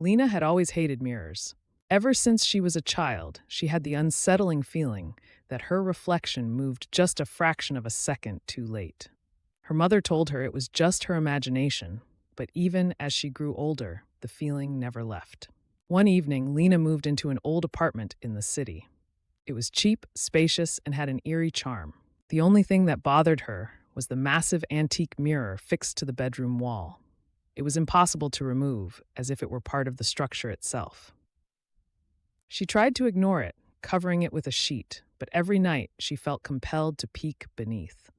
Lena had always hated mirrors. Ever since she was a child, she had the unsettling feeling that her reflection moved just a fraction of a second too late. Her mother told her it was just her imagination, but even as she grew older, the feeling never left. One evening, Lena moved into an old apartment in the city. It was cheap, spacious, and had an eerie charm. The only thing that bothered her was the massive antique mirror fixed to the bedroom wall. It was impossible to remove, as if it were part of the structure itself. She tried to ignore it, covering it with a sheet, but every night she felt compelled to peek beneath.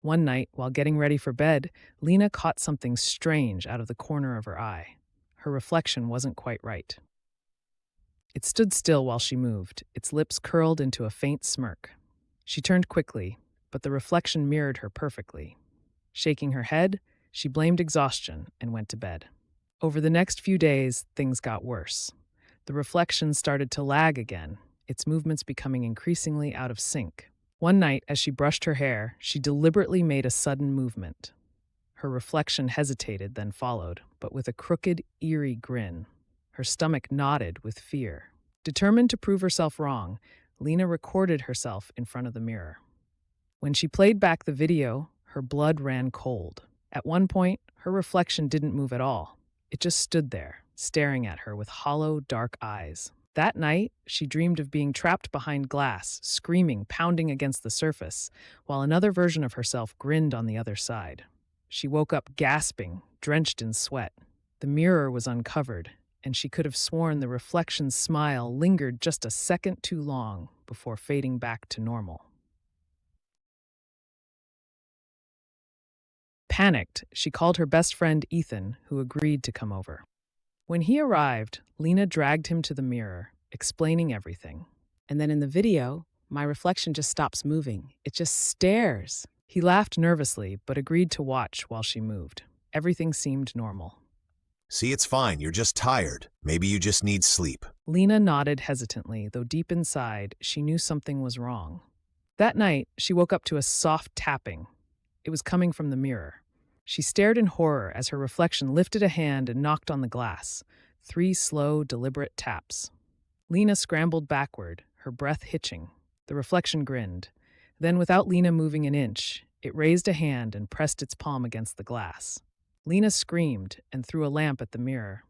One night, while getting ready for bed, Lena caught something strange out of the corner of her eye. Her reflection wasn't quite right. It stood still while she moved, its lips curled into a faint smirk. She turned quickly, but the reflection mirrored her perfectly. Shaking her head, she blamed exhaustion and went to bed. Over the next few days, things got worse. The reflection started to lag again, its movements becoming increasingly out of sync. One night, as she brushed her hair, she deliberately made a sudden movement. Her reflection hesitated, then followed, but with a crooked, eerie grin. Her stomach knotted with fear. Determined to prove herself wrong, Lena recorded herself in front of the mirror. When she played back the video, her blood ran cold. At one point, her reflection didn't move at all. It just stood there, staring at her with hollow, dark eyes. That night, she dreamed of being trapped behind glass, screaming, pounding against the surface, while another version of herself grinned on the other side. She woke up gasping, drenched in sweat. The mirror was uncovered, and she could have sworn the reflection's smile lingered just a second too long before fading back to normal. Panicked, she called her best friend Ethan, who agreed to come over. When he arrived, Lena dragged him to the mirror, explaining everything. And then in the video, my reflection just stops moving. It just stares. He laughed nervously, but agreed to watch while she moved. Everything seemed normal. See, it's fine. You're just tired. Maybe you just need sleep. Lena nodded hesitantly, though deep inside, she knew something was wrong. That night, she woke up to a soft tapping. It was coming from the mirror. She stared in horror as her reflection lifted a hand and knocked on the glass. 3 slow, deliberate taps. Lena scrambled backward, her breath hitching. The reflection grinned. Then, without Lena moving an inch, it raised a hand and pressed its palm against the glass. Lena screamed and threw a lamp at the mirror.